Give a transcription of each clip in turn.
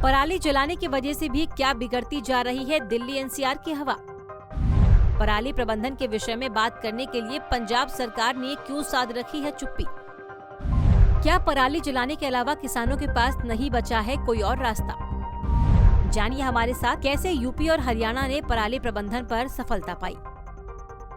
पराली जलाने की वजह से भी क्या बिगड़ती जा रही है दिल्ली एनसीआर की हवा। पराली प्रबंधन के विषय में बात करने के लिए पंजाब सरकार ने क्यों साध रखी है चुप्पी। क्या पराली जलाने के अलावा किसानों के पास नहीं बचा है कोई और रास्ता। जानिए हमारे साथ कैसे यूपी और हरियाणा ने पराली प्रबंधन पर सफलता पाई।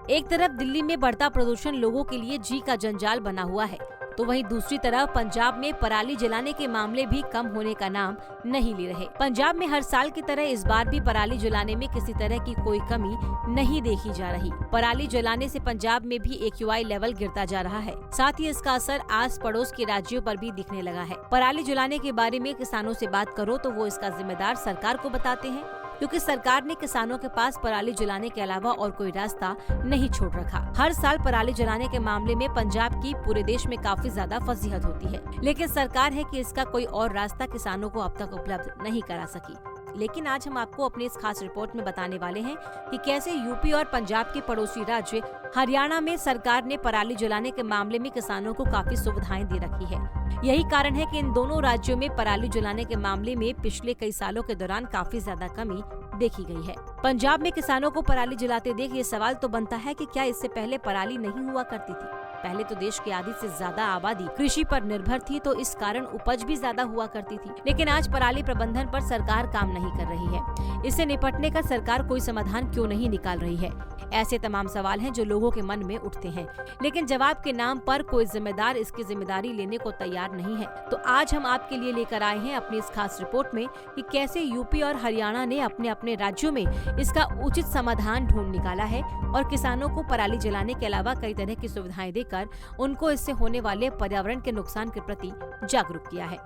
एक तरफ दिल्ली में बढ़ता प्रदूषण लोगों के लिए जी का जंजाल बना हुआ है, तो वहीं दूसरी तरफ पंजाब में पराली जलाने के मामले भी कम होने का नाम नहीं ले रहे। पंजाब में हर साल की तरह इस बार भी पराली जलाने में किसी तरह की कोई कमी नहीं देखी जा रही। पराली जलाने से पंजाब में भी AQI लेवल गिरता जा रहा है। साथ ही इसका असर आस पड़ोस के राज्यों पर भी दिखने लगा है। पराली जलाने के बारे में किसानों से बात करो तो वो इसका जिम्मेदार सरकार को बताते हैं, क्योंकि सरकार ने किसानों के पास पराली जलाने के अलावा और कोई रास्ता नहीं छोड़ रखा। हर साल पराली जलाने के मामले में पंजाब की पूरे देश में काफी ज्यादा फजीहत होती है, लेकिन सरकार है कि इसका कोई और रास्ता किसानों को अब तक उपलब्ध नहीं करा सकी। लेकिन आज हम आपको अपनी इस खास रिपोर्ट में बताने वाले हैं कि कैसे यूपी और पंजाब के पड़ोसी राज्य हरियाणा में सरकार ने पराली जलाने के मामले में किसानों को काफी सुविधाएं दे रखी है। यही कारण है कि इन दोनों राज्यों में पराली जलाने के मामले में पिछले कई सालों के दौरान काफी ज्यादा कमी देखी गई है। पंजाब में किसानों को पराली जलाते देख ये सवाल तो बनता है कि क्या इससे पहले पराली नहीं हुआ करती थी। पहले तो देश की आधी से ज्यादा आबादी कृषि पर निर्भर थी, तो इस कारण उपज भी ज्यादा हुआ करती थी। लेकिन आज पराली प्रबंधन पर सरकार काम नहीं कर रही है। इससे निपटने का सरकार कोई समाधान क्यों नहीं निकाल रही है। ऐसे तमाम सवाल हैं जो लोगों के मन में उठते हैं, लेकिन जवाब के नाम पर कोई जिम्मेदार इसकी जिम्मेदारी लेने को तैयार नहीं है। तो आज हम आपके लिए लेकर आए हैं अपनी इस खास रिपोर्ट में कि कैसे यूपी और हरियाणा ने अपने अपने राज्यों में इसका उचित समाधान ढूंढ निकाला है और किसानों को पराली जलाने के अलावा कई तरह की सुविधाएं देकर उनको इससे होने वाले पर्यावरण के नुकसान के प्रति जागरूक किया है।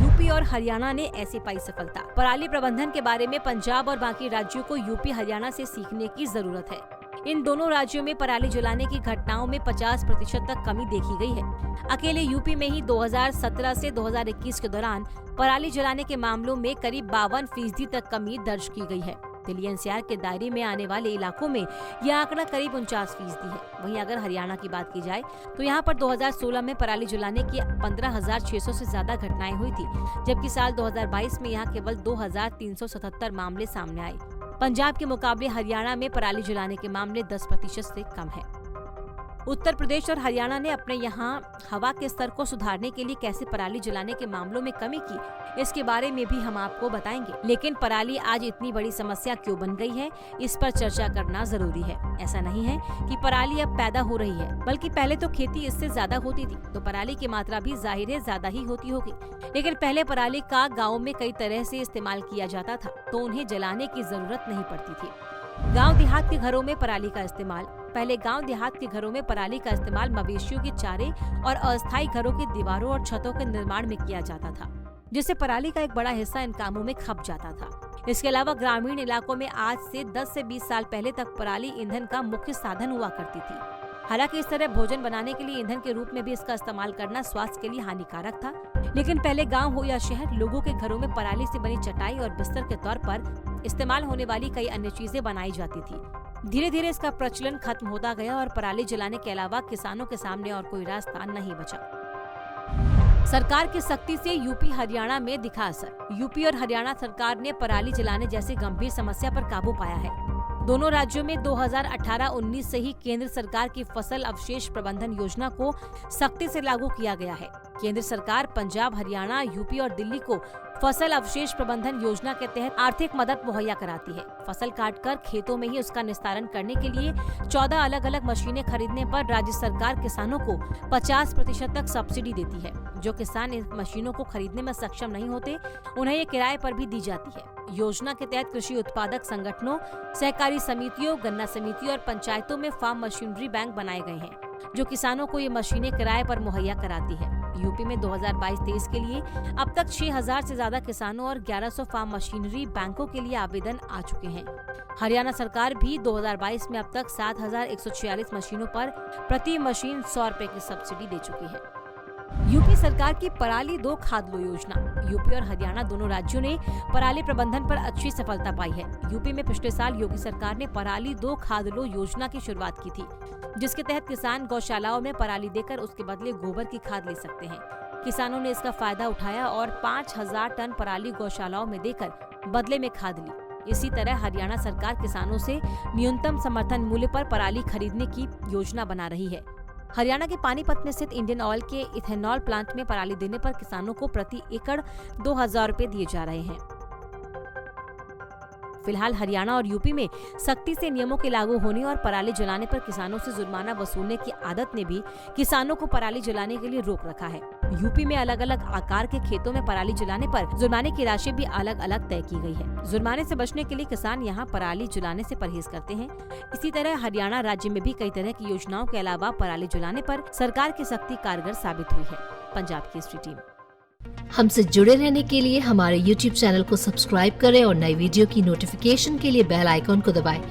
यूपी और हरियाणा ने ऐसी पाई सफलता। पराली प्रबंधन के बारे में पंजाब और बाकी राज्यों को यूपी हरियाणा से सीखने की जरूरत है। इन दोनों राज्यों में पराली जलाने की घटनाओं में 50% तक कमी देखी गई है। अकेले यूपी में ही 2017 से 2021 के दौरान पराली जलाने के मामलों में करीब 52% तक कमी दर्ज की गई है। दिल्ली एनसीआर के दायरे में आने वाले इलाकों में यह आंकड़ा करीब 49% है। वहीं अगर हरियाणा की बात की जाए तो यहाँ पर 2016 में पराली जलाने की 15,600 से ज्यादा घटनाएं हुई थी, जबकि साल 2022 में यहाँ केवल 2,377 मामले सामने आए। पंजाब के मुकाबले हरियाणा में पराली जलाने के मामले 10% से कम है। उत्तर प्रदेश और हरियाणा ने अपने यहाँ हवा के स्तर को सुधारने के लिए कैसे पराली जलाने के मामलों में कमी की, इसके बारे में भी हम आपको बताएंगे। लेकिन पराली आज इतनी बड़ी समस्या क्यों बन गई है, इस पर चर्चा करना जरूरी है। ऐसा नहीं है कि पराली अब पैदा हो रही है, बल्कि पहले तो खेती इससे ज्यादा होती थी, तो पराली की मात्रा भी जाहिर है ज्यादा ही होती होगी। लेकिन पहले पराली का गाँव में कई तरह से इस्तेमाल किया जाता था, तो उन्हें जलाने की जरूरत नहीं पड़ती थी। गांव देहात के घरों में पराली का इस्तेमाल। पहले गांव देहात के घरों में पराली का इस्तेमाल मवेशियों के चारे और अस्थायी घरों की दीवारों और छतों के निर्माण में किया जाता था, जिससे पराली का एक बड़ा हिस्सा इन कामों में खप जाता था। इसके अलावा ग्रामीण इलाकों में आज से 10 से 20 साल पहले तक पराली ईंधन का मुख्य साधन हुआ करती थी। हालांकि इस तरह भोजन बनाने के लिए ईंधन के रूप में भी इसका इस्तेमाल करना स्वास्थ्य के लिए हानिकारक था। लेकिन पहले गांव हो या शहर, लोगों के घरों में पराली से बनी चटाई और बिस्तर के तौर पर इस्तेमाल होने वाली कई अन्य चीजें बनाई जाती थी। धीरे धीरे इसका प्रचलन खत्म होता गया और पराली जलाने के अलावा किसानों के सामने और कोई रास्ता नहीं बचा। सरकार की सख्ती से यूपी हरियाणा में दिखा असर। यूपी और हरियाणा सरकार ने पराली जलाने जैसी गंभीर समस्या पर काबू पाया है। दोनों राज्यों में 2018-19 से ही केंद्र सरकार की फसल अवशेष प्रबंधन योजना को सख्ती से लागू किया गया है। केंद्र सरकार पंजाब, हरियाणा, यूपी और दिल्ली को फसल अवशेष प्रबंधन योजना के तहत आर्थिक मदद मुहैया कराती है। फसल काटकर खेतों में ही उसका निस्तारण करने के लिए 14 अलग अलग मशीनें खरीदने पर राज्य सरकार किसानों को 50% तक सब्सिडी देती है। जो किसान इन मशीनों को खरीदने में सक्षम नहीं होते, उन्हें ये किराए पर भी दी जाती है। योजना के तहत कृषि उत्पादक संगठनों, सहकारी समितियों, गन्ना समितियों और पंचायतों में फार्म मशीनरी बैंक बनाए गए हैं, जो किसानों को ये मशीनें किराए पर मुहैया कराती है। यूपी में 2022-23 के लिए अब तक 6,000 से ज्यादा किसानों और 1100 फार्म मशीनरी बैंकों के लिए आवेदन आ चुके हैं। हरियाणा सरकार भी 2022 में अब तक 7,146 मशीनों पर प्रति मशीन 100 रुपए की सब्सिडी दे चुकी है। यूपी सरकार की पराली दो खाद लो योजना। यूपी और हरियाणा दोनों राज्यों ने पराली प्रबंधन पर अच्छी सफलता पाई है। यूपी में पिछले साल योगी सरकार ने पराली दो खाद लो योजना की शुरुआत की थी, जिसके तहत किसान गौशालाओं में पराली देकर उसके बदले गोबर की खाद ले सकते हैं। किसानों ने इसका फायदा उठाया और 5000 टन पराली गौशालाओं में देकर बदले में खाद ली। इसी तरह हरियाणा सरकार किसानों से न्यूनतम समर्थन मूल्य पर पराली खरीदने की योजना बना रही है। हरियाणा के पानीपत में स्थित इंडियन ऑयल के इथेनॉल प्लांट में पराली देने पर किसानों को प्रति एकड़ 2000 रुपए दिए जा रहे हैं। फिलहाल हरियाणा और यूपी में सख्ती से नियमों के लागू होने और पराली जलाने पर किसानों से जुर्माना वसूलने की आदत ने भी किसानों को पराली जलाने के लिए रोक रखा है। यूपी में अलग अलग आकार के खेतों में पराली जलाने पर जुर्माने की राशि भी अलग अलग तय की गई है। जुर्माने से बचने के लिए किसान यहाँ पराली जलाने से परहेज करते हैं। इसी तरह हरियाणा राज्य में भी कई तरह की योजनाओं के अलावा पराली जलाने पर सरकार की सख्ती कारगर साबित हुई है। पंजाब केसरी टीम। हमसे जुड़े रहने के लिए हमारे YouTube चैनल को सब्सक्राइब करें और नई वीडियो की नोटिफिकेशन के लिए बेल आइकॉन को दबाएं।